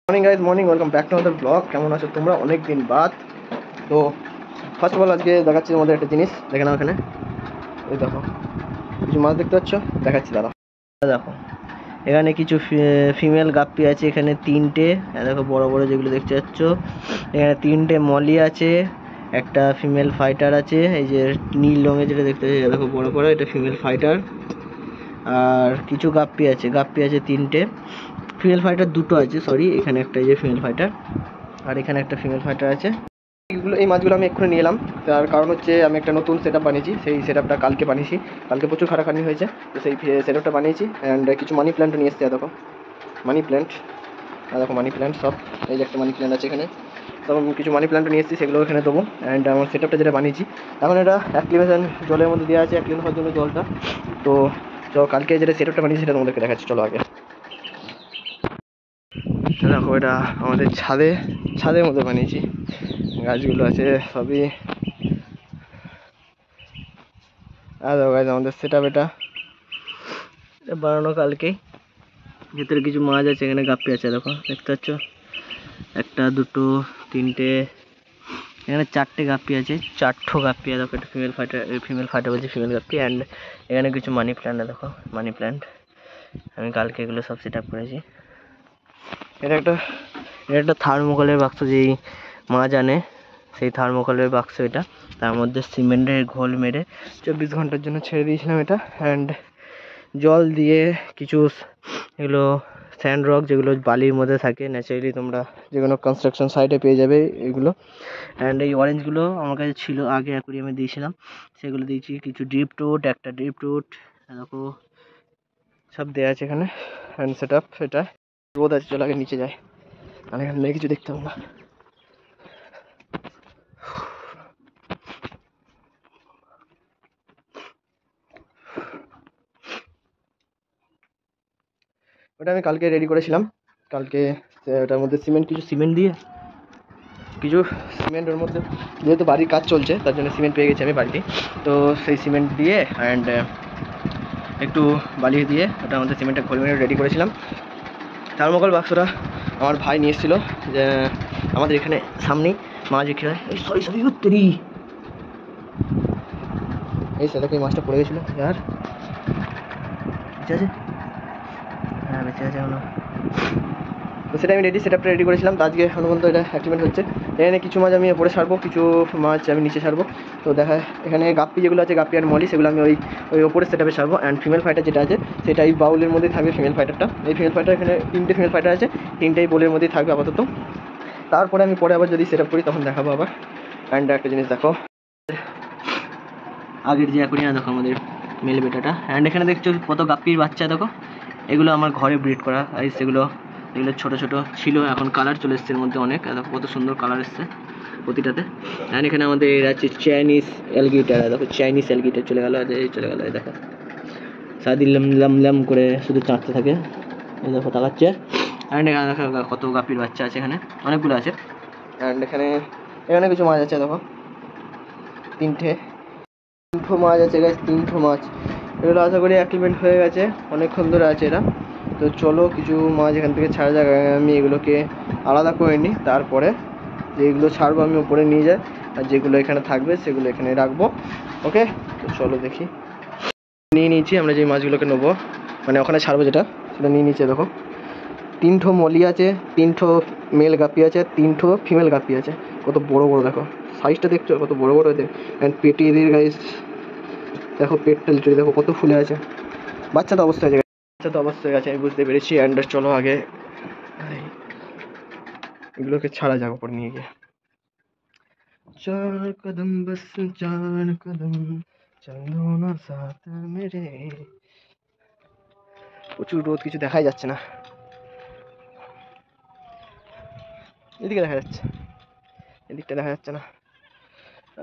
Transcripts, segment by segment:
Morning guys morning welcome back to আমাদের blog. কেমন আছো তোমরা? অনেক দিন বাদ। তো ফার্স্ট অফ অল আজকে দেখাচ্ছি তোমাদের একটা জিনিস, দেখে নাও। এখানে এই দেখো কিছু মাছ দেখতে পাচ্ছ, দেখাচ্ছি দাঁড়াও। দেখো এখানে কিছু ফিমেল গাপ্পি আছে, এখানে তিনটে। দেখো বড় বড় যেগুলো দেখতে পাচ্ছ, এখানে তিনটে মলি আছে, একটা ফিমেল ফাইটার আছে। এই যে নীল রঙের যেটা দেখতে পাচ্ছি দেখো বড় বড়, এটা ফিমেল ফাইটার। আর কিছু গাপ্পি আছে তিনটে। ফিমেল ফাইটার দুটো আছে, সরি, এখানে একটা এই যে ফিমেল ফাইটার, আর এখানে একটা ফিমেল ফাইটার আছে। এই মাছগুলো আমি এক্ষুনি নিয়ে এলাম। তার কারণ হচ্ছে আমি একটা নতুন সেট আপ বানিয়েছি, সেই সেট আপটা কালকে বানিয়েছি। কালকে প্রচুর খাটাখাটনি হয়েছে, তো সেই সেট আপটা বানিয়েছি। অ্যান্ড কিছু মানি প্ল্যান্টও নিয়ে এসছে। দেখো মানি প্ল্যান্ট, দেখো মানি প্ল্যান্ট সব। এই যে একটা মানি প্ল্যান্ট আছে এখানে, তো কিছু মানি প্ল্যান্টও নিয়ে এসেছি, সেগুলো এখানে দেবো। অ্যান্ড আমার সেট আপটা যেটা বানিয়েছি এখন এটা অ্যাক্টিভেশন জলের মধ্যে দেওয়া আছে, অ্যাক্টিভেশন হওয়ার জন্য জলটা। তো কালকে যেটা সেট আপটা বানিয়েছি সেটা তোমাদেরকে দেখাচ্ছি, চলো আগে। দেখো এটা আমাদের ছাদের মধ্যে বানিয়েছি, গাছগুলো আছে সবই। আর দেখো গাছ আমাদের সেট আপ এটা বানানো কালকেই। ভেতরে কিছু মাছ আছে, এখানে গাপ্পি আছে, দেখো দেখতে পাচ্ছ, একটা দুটো তিনটে, এখানে চারটে গাপ্পি আছে, চারটো গাপ্পি। দেখো একটা ফিমেল ফাইটার বলছি, ফিমেল গাপ্পি। অ্যান্ড এখানে কিছু মানি প্ল্যান্ট, দেখো মানি প্ল্যান্ট। আমি কালকে এগুলো সব সেট আপ করেছি। এটা একটা থার্মোকলের বাক্স, যেই মাছ আনে সেই থার্মোকলের বাক্স এটা। তার মধ্যে সিমেন্টের ঘোল মেরে 24 ঘন্টার জন্য ছেড়ে দিয়েছিলাম এটা। অ্যান্ড জল দিয়ে কিছু এগুলো স্যান্ড রক, যেগুলো বালির মধ্যে থাকে ন্যাচারালি, তোমরা যে কোনো কনস্ট্রাকশন সাইটে পেয়ে যাবে এগুলো। অ্যান্ড এই অরেঞ্জগুলো আমার কাছে ছিল আগে, অ্যাকুরিয়ামে দিয়েছিলাম, সেগুলো দিয়েছি। কিছু ড্রিপ রুট, একটা ড্রিপ রুট, দেখো সব দেওয়া আছে এখানে। অ্যান্ড সেট আপ এটা রোদ আছে, চলো আগে নিচে যায়, আর এখানে মেয়ে কিছু দেখতে হবে না। ওটা আমি কালকে রেডি করেছিলাম। কালকে ওটার মধ্যে কিছু সিমেন্ট ওর মধ্যে, যেহেতু বাড়ির কাজ চলছে তার জন্য সিমেন্ট পেয়ে গেছি আমি বাড়িতে। তো সেই সিমেন্ট দিয়ে অ্যান্ড একটু বালি দিয়ে ওটার মধ্যে সিমেন্টটা ঘোল মেরে রেডি করেছিলাম। থার্মোকল বাক্সটা আমার ভাই নিয়ে এসেছিলো, যে আমাদের এখানে সামনেই মাছ বিক্রি হয়। এই সরি উত্তরি, এই সাথে এই মাছটা পড়ে গেছিলো আর বেঁচে আছে, হ্যাঁ বেঁচে আছে এখনো। তো সেটা আমি সেট আপটা রেডি করেছিলাম। তো আজকে অনুবন্ধ এটা অ্যাক্টিভেট হচ্ছে। এখানে কিছু মাছ আমি ওপরে ছাড়বো, কিছু মাছ আমি নিচে ছাড়বো। তো এখানে গাপ্পি যেগুলো আছে, গাপ্পি আর মলি, সেগুলো আমি ওই ওপরে সেট আপে ছাড়বো। অ্যান্ড ফিমেল ফাইটার যেটা আছে সেটা এই বাউলের মধ্যেই থাকবে। ফিমেল ফাইটারটা, এই ফিমেল ফাইটার এখানে তিনটে ফিমেল ফাইটার আছে, তিনটেই বোলের মধ্যেই থাকবে আপাতত। তারপরে আমি পরে আবার যদি সেট আপ করি তখন দেখাবো আবার। অ্যান্ড একটা জিনিস দেখো, আগের যে অ্যাকুরিয়াম, দেখো আমাদের মেল বেটাটা। অ্যান্ড এখানে দেখছো কত গাপ্পির বাচ্চা, দেখো এগুলো আমার ঘরে ব্রিড করা। এগুলো ছোটো ছোটো ছিল, এখন কালার চলে এসছে এর মধ্যে অনেক। দেখো কত সুন্দর কালার এসছে প্রতিটাতে। অ্যান্ড এখানে আমাদের আছে চাইনিজ অ্যালগেটর, দেখো চাইনিজ অ্যালগেটর চলে গেলো, দেখো সারাদিন লাম করে শুধু চাঁদতে থাকে, দেখো তাকাচ্ছে। অ্যান্ড এখানে দেখো কত গাপ্পির বাচ্চা আছে, এখানে অনেকগুলো আছে। অ্যান্ড এখানে কিছু মাছ আছে, দেখো তিনটে মাছ আছে গাছ, তিনটে মাছ। এগুলো আশা করি অ্যাক্টিভেট হয়ে গেছে, অনেকক্ষণ ধরে আছে এরা। তো চলো কিছু মাছ এখান থেকে ছাড়া যাক। আমি এগুলোকে আলাদা করে নিই, তারপরে যেগুলো ছাড়বো আমি উপরে নিয়ে যাই, আর যেগুলো এখানে থাকবে সেগুলো এখানে রাখবো। ওকে, তো চলো দেখি। নিয়ে নিয়েছি আমরা যে মাছগুলোকে নেবো, মানে ওখানে ছাড়বো যেটা, সেটা নিয়ে নিয়েছি। দেখো তিনটো মলি আছে, তিনটো মেল গাপ্পি আছে, তিনটো ফিমেল গাপ্পি আছে। কত বড় বড়, দেখো সাইজটা দেখছো কত বড় বড় এদের। অ্যান্ড পেটি এদের গাইস, দেখো পেটটা লিটারি দেখো কত ফুলে আছে। বাচ্চা তো অবস্থা আছে, আমি বুঝতে পেরেছি। অ্যান্ড চলো আগে এগুলোকে ছাড়া যাক উপর নিয়ে গিয়ে। চার কদম বাস চার কদম চলো না সাথ মেরে। প্রচুর রোদ, কিছু দেখাই যাচ্ছে না। এদিকে দেখা যাচ্ছে, এদিকটা দেখা যাচ্ছে না।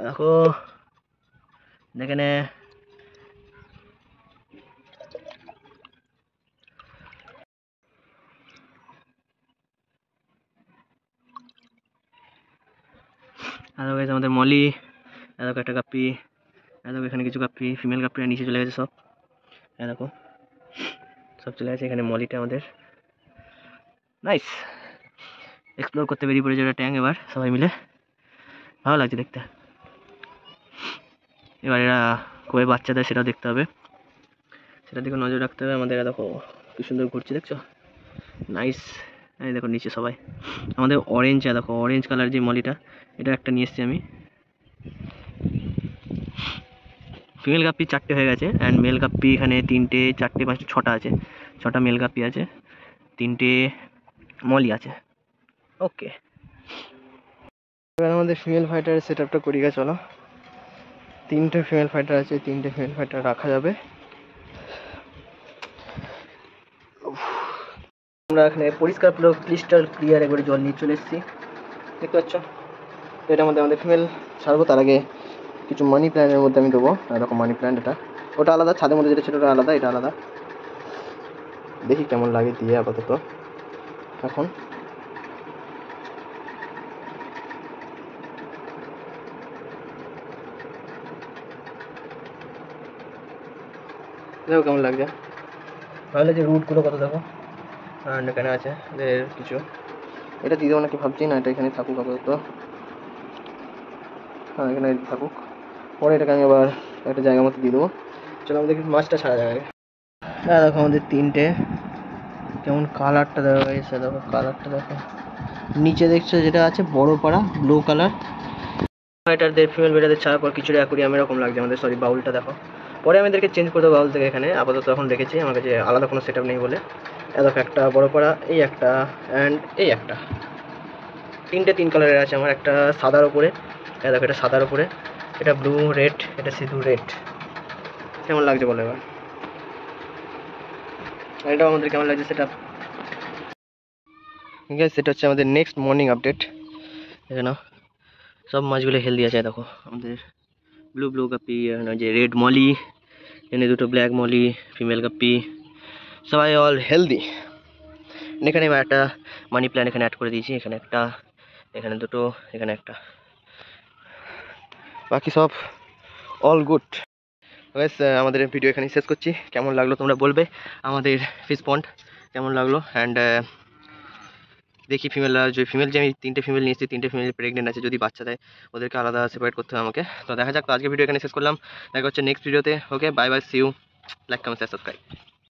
দেখো দেখে নে, আমাদের মলি, দেখো একটা গাপ্পি, দেখো এখানে কিছু গাপ্পি, ফিমেল গাপ্পিরা নিচে চলে গেছে সব। দেখো সব চলে গেছে, এখানে মলিটা আমাদের নাইস। এক্সপ্লোর করতে বেরিয়ে পড়েছে ওটা ট্যাঙ্ক এবার সবাই মিলে, ভালো লাগছে দেখতে। এবার এরা কবে বাচ্চা দেয় সেটাও দেখতে হবে, সেটার দিকে নজর রাখতে হবে আমাদের। দেখো কি সুন্দর ঘুরছে, দেখছো, নাইস। এই দেখো নিচে সবাই আমাদের অরেঞ্জ, দেখো অরেঞ্জ কালার যে মলিটা, এটা একটা নিয়ে এসেছি আমি। ফিমেল গাপ্পি 4টে হয়ে গেছে, অ্যান্ড মেল গাপ্পি এখানে 3টে 4টে 5টে 6টা আছে, 6টা মেল গাপ্পি আছে, 3টে মলি আছে। ওকে, এবার আমাদের ফিমেল ফাইটারের সেট আপটা করি, চলো। 3টে ফিমেল ফাইটার আছে, 3টে ফিমেল ফাইটার রাখা যাবে। আমরা এখানে পরিষ্কার পুরো ক্রিস্টাল ক্লিয়ার একবারে জল নিয়ে চলে এসেছি, দেখতে পাচ্ছ। তো এটার মধ্যে আমাদের ফিমেল ছাড়বো, তার আগে কিছু মানি প্ল্যান্টের মধ্যে আমি দেবো। এরকম মানি প্ল্যান্ট, এটা ওটা আলাদা, ছাদের মধ্যে যেটা ছিল ওটা আলাদা, এটা আলাদা। দেখি কেমন লাগে দিয়ে আপাতত এখন। দেখো কেমন লাগছে, ভালো লাগছে। রুটগুলো কত দেখো, আর এখানে আছে এদের কিছু, এটা দিয়ে দেবো নাকি ভাবছি, না এটা এখানে থাকুক আপাতত। হ্যাঁ এখানে থাকুক, পরে এটাকে আমি আবার একটা জায়গা মতো দিয়ে দেবো। চলো আমাদের মাছটা ছাড়া যাবে। হ্যাঁ দেখো আমাদের 3টে, কেমন কালারটা দেখো, এসে দেখো কালারটা দেখো। নিচে দেখছো যেটা আছে বড় পাড়া ব্লু কালার, এটাদের ফিমেল বেটাদের ছাড়ার পর কিছুটা অ্যাকুরিয়াম এরকম লাগছে আমাদের। সরি, বাউলটা দেখো, পরে আমাদেরকে চেঞ্জ করে দেবো বাউল থেকে। এখানে আপাতত এখন রেখেছি, আমার কাছে আলাদা কোনো সেট আপ নেই বলে। দেখো একটা বড় পাড়া, এই একটা, অ্যান্ড এই একটা, 3টে 3 কালারের আছে আমার। একটা সাদার ওপরে, দেখো এটা সাদার ওপরে, এটা ব্লু রেড, এটা সিধু রেড। কেমন লাগছে বলো এবার, এটাও আমাদের কেমন লাগছে সেটা। ঠিক আছে, সেটা হচ্ছে আমাদের নেক্সট মর্নিং আপডেট। এখানে সব মাছগুলো হেলদি আছে, দেখো আমাদের ব্লু ব্লু গাপ্পি, যে রেড মলি, এখানে 2টো ব্ল্যাক মলি, ফিমেল গাপ্পি, সবাই অল হেলদি। এখানে আমি একটা মানি প্ল্যান্ট এখানে অ্যাড করে দিয়েছি, এখানে একটা, এখানে 2টো, এখানে একটা, বাকি সব অল গুড। আমাদের ভিডিও এখানে শেষ করছি। কেমন লাগলো তোমরা বলবে, আমাদের ফিশ পন্ড কেমন লাগলো। অ্যান্ড দেখি ফিমেল যে আমি 3টে ফিমেল নিয়েছি, 3টে ফিমেল প্রেগনেন্ট আছে, যদি বাচ্চা দেয় ওদেরকে আলাদা সেপারেট করতে হবে আমাকে। তো দেখা যাক, তো আজকে ভিডিও এখানে শেষ করলাম, দেখা হচ্ছে নেক্সট ভিডিওতে। Okay, bye bye, see you, like comment subscribe.